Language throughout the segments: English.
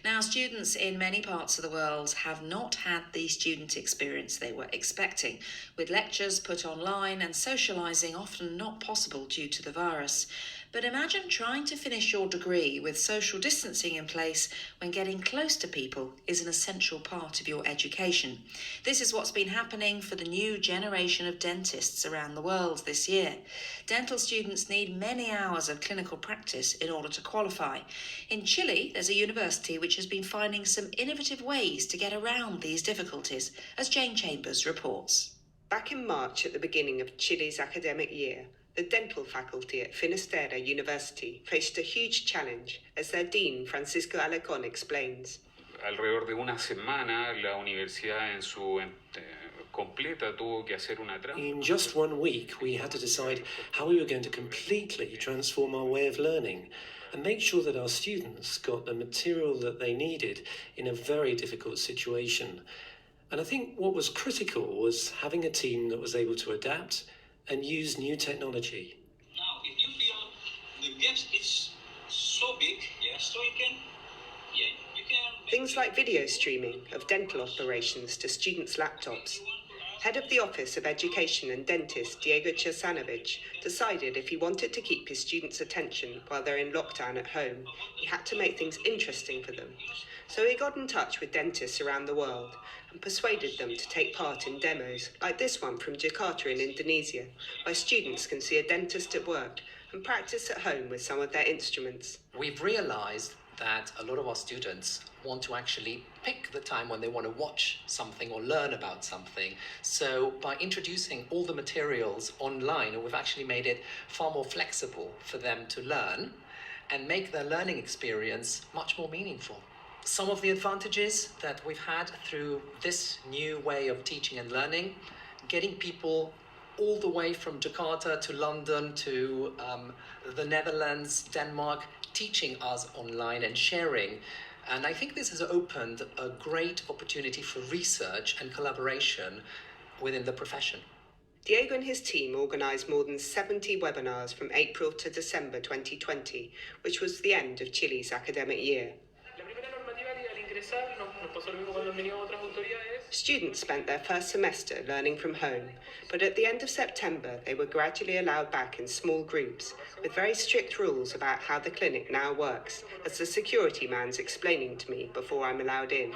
Now, students in many parts of the world have not had the student experience they were expecting, with lectures put online and socialising often not possible due to the virus. But imagine trying to finish your degree with social distancing in place when getting close to people is an essential part of your education. This is what's been happening for the new generation of dentists around the world this year. Dental students need many hours of clinical practice in order to qualify. In Chile, there's a university which has been finding some innovative ways to get around these difficulties, as Jane Chambers reports. Back in March at the beginning of Chile's academic year, the dental faculty at 𝗵𝗲𝗖𝗵𝗺 University faced a huge challenge, as their dean, Francisco Alarcón, explains. Alrededor de una semana, la universidad en su completa tuvo que hacer una In just 1 week, we had to decide how we were going to completely transform our way of learning and make sure that our students got the material that they needed in a very difficult situation. And I think what was critical was having a team that was able to adapt and use new technology. Now, if you feel the gap is so big, so you can. Things like video streaming of dental operations to students' laptops. Head of the Office of Education and dentist 𝗕𝗓𝗂 𝗖𝗵𝗺 decided if he wanted to keep his students' attention while they're in lockdown at home, he had to make things interesting for them. So he got in touch with dentists around the world and persuaded them to take part in demos, like this one from Jakarta in Indonesia, where students can see a dentist at work and practice at home with some of their instruments. We've realized that a lot of our students want to actually pick the time when they want to watch something or learn about something. So by introducing all the materials online, we've actually made it far more flexible for them to learn and make their learning experience much more meaningful. Some of the advantages that we've had through this new way of teaching and learning, getting people all the way from Jakarta to London to the Netherlands, Denmark, teaching us online and sharing. And I think this has opened a great opportunity for research and collaboration within the profession. Diego and his team organised more than 70 webinars from April to December 2020, which was the end of Chile's academic year. Students spent their first semester learning from home, but at the end of September they were gradually allowed back in small groups, with very strict rules about how the clinic now works, as the security man's explaining to me before I'm allowed in.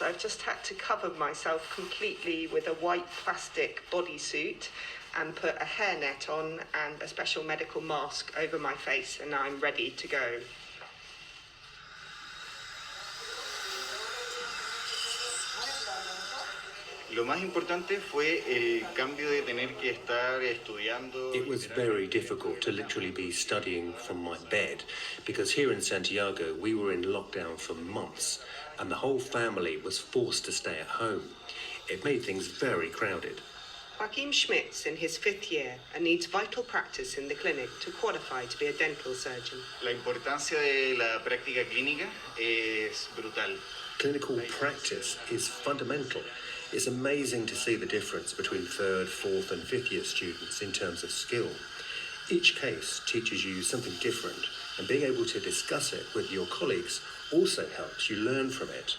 I've just had to cover myself completely with a white plastic bodysuit and put a hairnet on and a special medical mask over my face, and I'm ready to go. Lo más importante fue el cambio de tener que estar estudiando. It was very difficult to literally be studying from my bed, because here in Santiago we were in lockdown for months and the whole family was forced to stay at home. It made things very crowded. Joaquim Schmidt's in his 5th year and needs vital practice in the clinic to qualify to be a dental surgeon. La importancia de la práctica clínica es brutal. Clinical practice is fundamental. It's amazing to see the difference between 3rd, 4th and 5th year students in terms of skill. Each case teaches you something different, and being able to discuss it with your colleagues also helps you learn from it.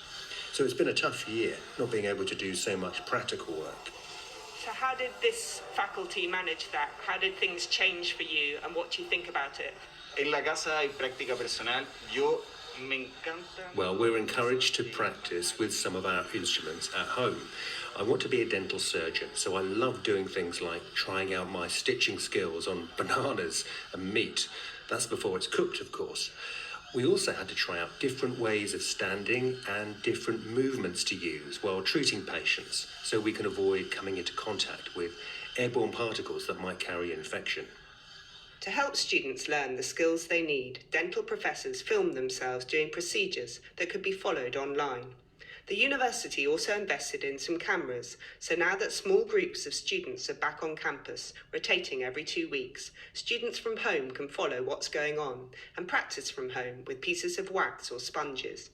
So it's been a tough year, not being able to do so much practical work. So how did this faculty manage that? How did things change for you, and what do you think about it? En la casa hay práctica personal. Well, we're encouraged to practice with some of our instruments at home. I want to be a dental surgeon, so I love doing things like trying out my stitching skills on bananas and meat. That's before it's cooked, of course. We also had to try out different ways of standing and different movements to use while treating patients, so we can avoid coming into contact with airborne particles that might carry infection. To help students learn the skills they need, dental professors filmed themselves doing procedures that could be followed online. The university also invested in some cameras, so now that small groups of students are back on campus, rotating every 2 weeks, students from home can follow what's going on and practice from home with pieces of wax or sponges.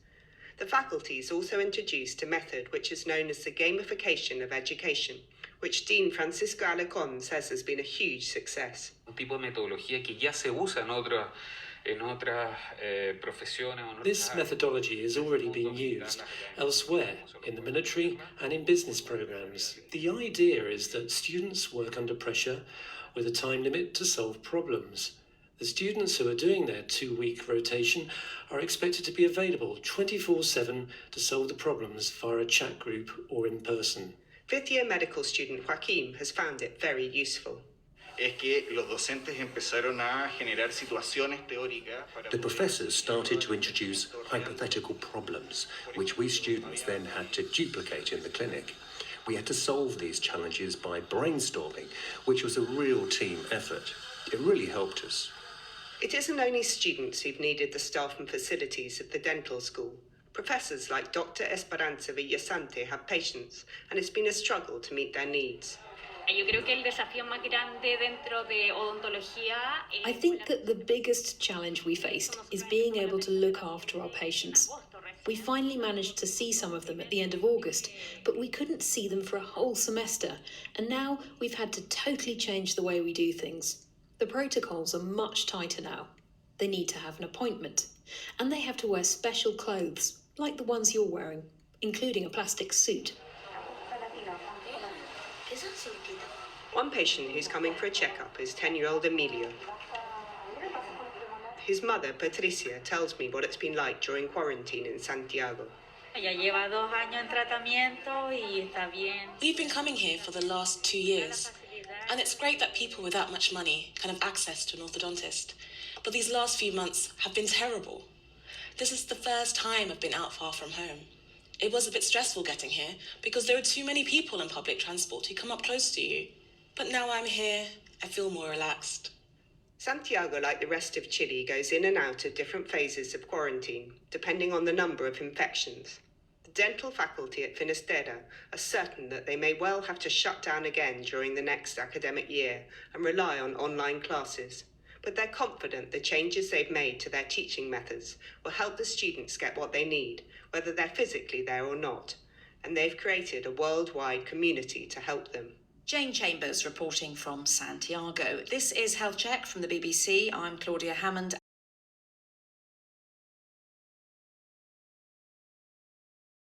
The faculty has also introduced a method which is known as the gamification of education, which Dean Francisco Alarcón says has been a huge success. Un tipo de metodología que ya se usa en otras profesiones. This methodology is already being used elsewhere, in the military and in business programs. The idea is that students work under pressure with a time limit to solve problems. The students who are doing their 2-week rotation are expected to be available 24/7 to solve the problems via a chat group or in person. Fifth-year medical student Joaquim has found it very useful. Es que los docentes empezaron a generar situaciones teóricas para The professors started to introduce hypothetical problems, which we students then had to duplicate in the clinic. We had to solve these challenges by brainstorming, which was a real team effort. It really helped us. It isn't only students who've needed the staff and facilities of the dental school. Professors like Dr. 𝗲𝗵𝗺𝗖𝗵𝗺𝗖𝗵𝗺 have had patients, and it's been a struggle to meet their needs. Yo creo que el desafío más grande dentro de odontología I think that the biggest challenge we faced is being able to look after our patients. We finally managed to see some of them at the end of August, but we couldn't see them for a whole semester, and now we've had to totally change the way we do things. The protocols are much tighter now. They need to have an appointment, and they have to wear special clothes, like the ones you're wearing, including a plastic suit. One patient who's coming for a checkup is 10-year-old Emilio. His mother, Patricia, tells me what it's been like during quarantine in Santiago. ya lleva 2 años en tratamiento y está bien. We've been coming here for the last 2 years, and it's great that people without much money can have access to an orthodontist. But these last few months have been terrible. This is the first time I've been out far from home. It was a bit stressful getting here because there are too many people in public transport who come up close to you. But now I'm here, I feel more relaxed. Santiago, like the rest of Chile, goes in and out of different phases of quarantine, depending on the number of infections. The dental faculty at 𝗵𝗺𝗺 are certain that they may well have to shut down again during the next academic year and rely on online classes. But they're confident the changes they've made to their teaching methods will help the students get what they need, whether they're physically there or not, and they've created a worldwide community to help them. Jane Chambers reporting from Santiago. This is Health Check from the BBC. I'm Claudia Hammond.